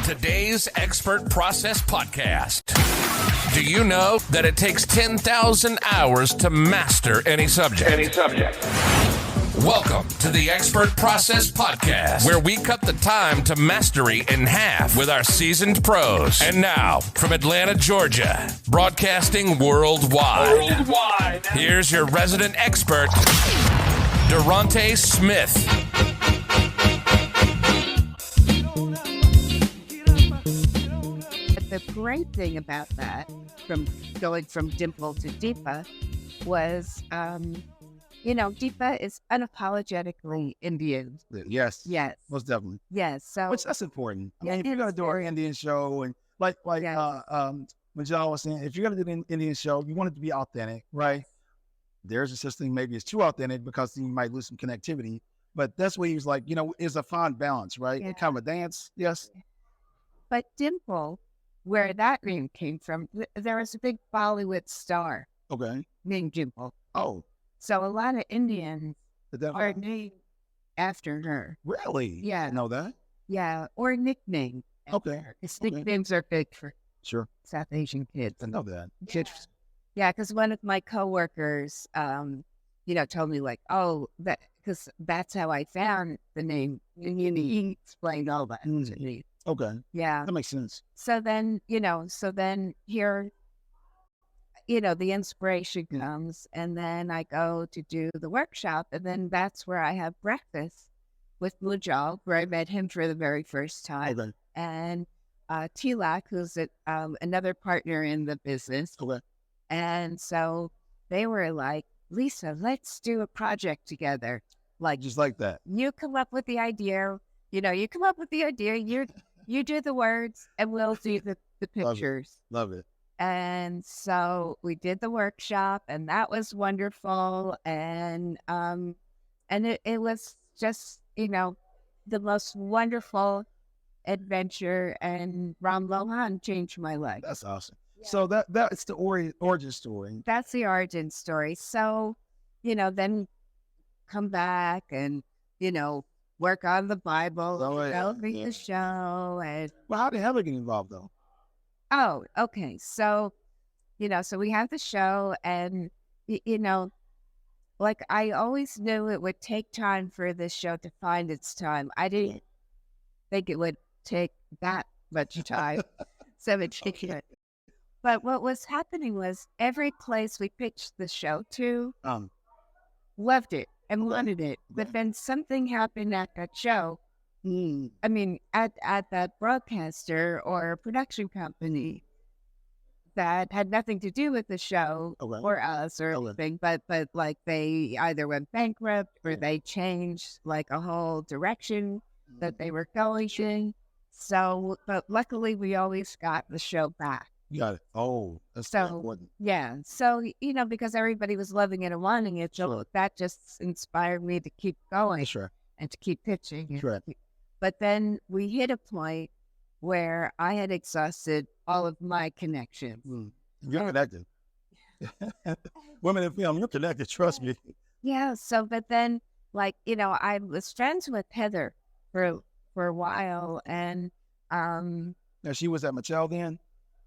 Today's Expert Process Podcast. Do you know that it takes 10,000 hours to master any subject? Welcome to the Expert Process Podcast, where we cut the time to mastery in half with our seasoned pros. And now, from Atlanta, Georgia, broadcasting worldwide. Here's your resident expert, Durante Smith. The great thing about that, from going from Dimple to Deepa, was, Deepa is unapologetically Indian. Yes. Yes. Most definitely. Yes. So Which that's important. I mean, if it you're gonna is do an Indian show, and like Yes. when John was saying, if you're gonna do an Indian show, you want it to be authentic, right? There's a system, maybe it's too authentic because you might lose some connectivity. But that's what he was like, it's a fine balance, right? Yeah. Kind of a dance. Yes. But Dimple, where that name came from, there was a big Bollywood star Okay. named Dimple. Oh, So a lot of Indians did that are named after her. really? Yeah. I know that. Yeah, or nicknamed after Okay. her. 'Cause Okay. nicknames are big for Sure. South Asian kids. I know that. Yeah. Yeah, because one of my coworkers, told me because that's how I found the name. And he explained all that to me. Okay. Yeah. That makes sense. So then, here, the inspiration comes, and then I go to do the workshop, and then that's where I have breakfast with Mujal, where I met him for the very first time, Okay. and Tilak, who's another partner in the business. Okay. And so they were like, Lisa, let's do a project together. Like, Just like that. you come up with the idea, you do the words, and we'll do the pictures. Love it. And so we did the workshop, and that was wonderful. And it was just, the most wonderful adventure, and Ram Lohan changed my life. That's awesome. So that's the origin story. That's the origin story. So, then come back and, work on the Bible, developing the show. And Well, how did Heather get involved though? oh, okay. So, so we have the show, and, like I always knew it would take time for this show to find its time. I didn't think it would take that much time. So it did. But what was happening was every place we pitched the show to loved it and wanted it. But then something happened at that show. I mean, at that broadcaster or production company that had nothing to do with the show or us or anything, but like they either went bankrupt or they changed like a whole direction that they were going in. So, but luckily we always got the show back. Got it. Oh, that's So, important. yeah. So, because everybody was loving it and wanting it, so that just inspired me to keep going That's right. and to keep pitching. That's right. But then we hit a point where I had exhausted all of my connections. You're connected. Women in film, you're connected. Trust me. Yeah. So, but then, I was friends with Heather for a while, and Now she was at Mattel then.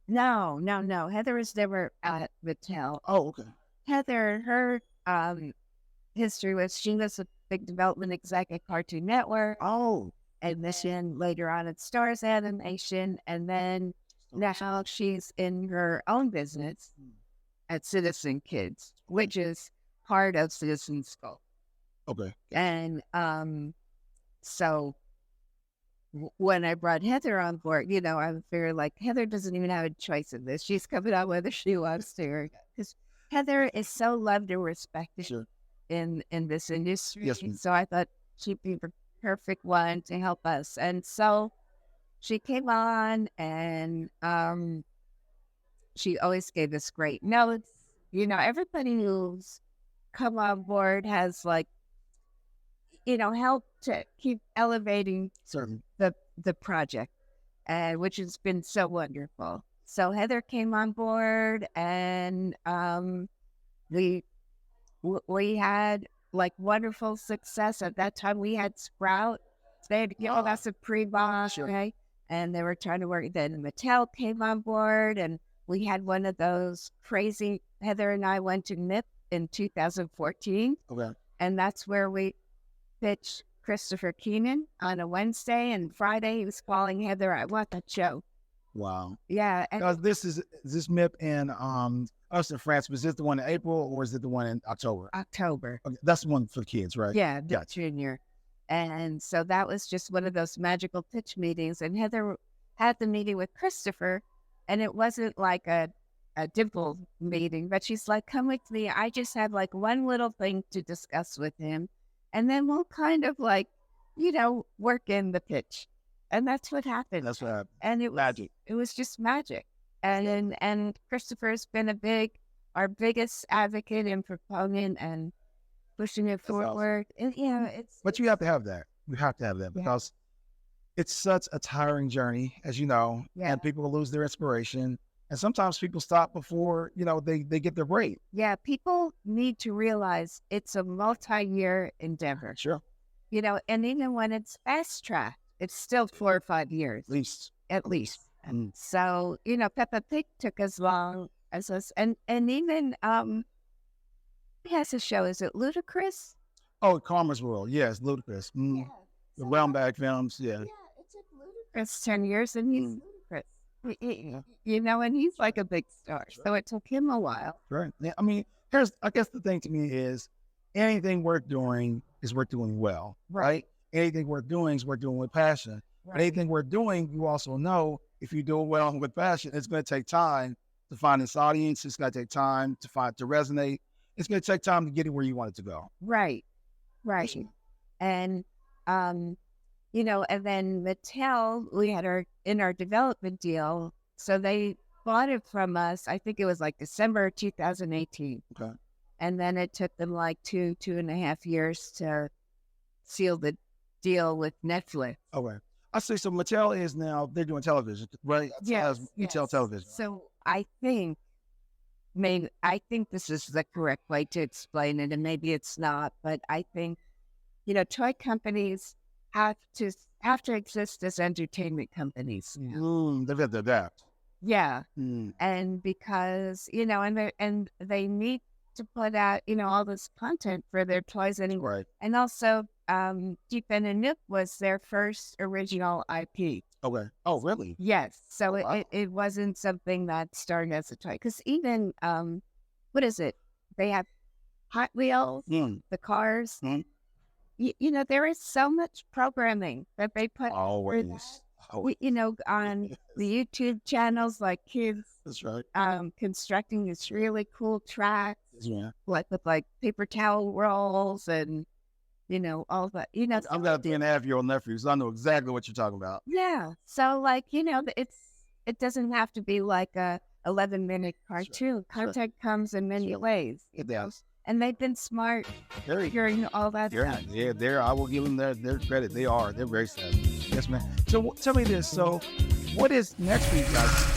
no. Heather was never at Mattel. Oh, okay. Heather, her history was she was a big development exec at Cartoon Network, Oh, and then later on at Stars Animation, and then now she's in her own business at Citizen Kids, which is part of Citizen School. okay. And so when I brought Heather on board, I figured like Heather doesn't even have a choice in this. She's coming out whether she wants to, because Heather is so loved and respected in this industry. Yes, ma'am. So I thought she'd be the perfect one to help us. And so she came on, and she always gave us great notes. Everybody who's come on board has helped to keep elevating Certainly. the project, which has been so wonderful. So Heather came on board, and we had wonderful success. At that time, we had Sprout. They had given us a pre-box, okay? and they were trying to work. Then Mattel came on board, and we had one of those crazy. Heather and I went to MIP in 2014, Okay. and that's where we pitched Christopher Keenan on a Wednesday, and Friday he was calling Heather, I want that show. Wow. Yeah. And Because this MIP in us in France, was this the one in April or is it the one in October? October. Okay, that's the one for kids, right? Yeah, the Gotcha. junior. And so that was just one of those magical pitch meetings. And Heather had the meeting with Christopher, and it wasn't like a dimple meeting, but she's like, come with me. I just have like one little thing to discuss with him. And then we'll kind of like, work in the pitch. And that's what happened. That's what happened. And it was Magic. It was just magic. And Christopher's been our biggest advocate and proponent and pushing it forward. Awesome. And it's. But you have to have that. You have to have that because it's such a tiring journey, as you know, and people will lose their inspiration. And sometimes people stop before, they get their break. Yeah, people need to realize it's a multi-year endeavor. Sure. And even when it's fast track, it's still 4 or 5 years. At least. Mm. So, Peppa Pig took as long as us. And even, he has a show, is it Ludicrous? Oh, Karma's World. Yes, Ludicrous. Mm. Yeah. The Wellback films. Yeah. Yeah, it took Ludicrous 10 years, and he's Ludicrous. And he's like a big star. Sure. So it took him a while. Right. Yeah, I mean, I guess the thing to me is anything worth doing is worth doing well, right? Anything worth doing is worth doing with passion. But anything worth doing, you also know if you do it well and with passion, it's going to take time to find its audience. It's going to take time to resonate. It's going to take time to get it where you want it to go. Right. And, and then Mattel, we had in our development deal. So they bought it from us. I think it was like December 2018. Okay. And then it took them like 2.5 years to seal the deal with Netflix. Okay. I see. So Mattel is now, they're doing television, right? Yes. Mattel television. So I think this is the correct way to explain it, and maybe it's not, but I think, toy companies have to exist as entertainment companies. They've had to adapt. Yeah. Mm. And because, and they need to put out, all this content for their toys. And also, Deepa and Anoop was their first original IP. Okay. Oh, really? Yes. So wow. it wasn't something that started as a toy. Because even, what is it? They have Hot Wheels, the cars. There is so much programming that they put Always. on the YouTube channels, like kids. That's right. Constructing this really cool tracks, Yeah. with paper towel rolls and all that. I've got a 3.5-year-old nephew, so I know exactly what you're talking about. Yeah. So it doesn't have to be like a 11-minute cartoon. Content comes in many ways. It does. And they've been smart during all that stuff. Yeah, I will give them their credit. They're very savvy. Yes, man. So tell me this. So what is next for you guys?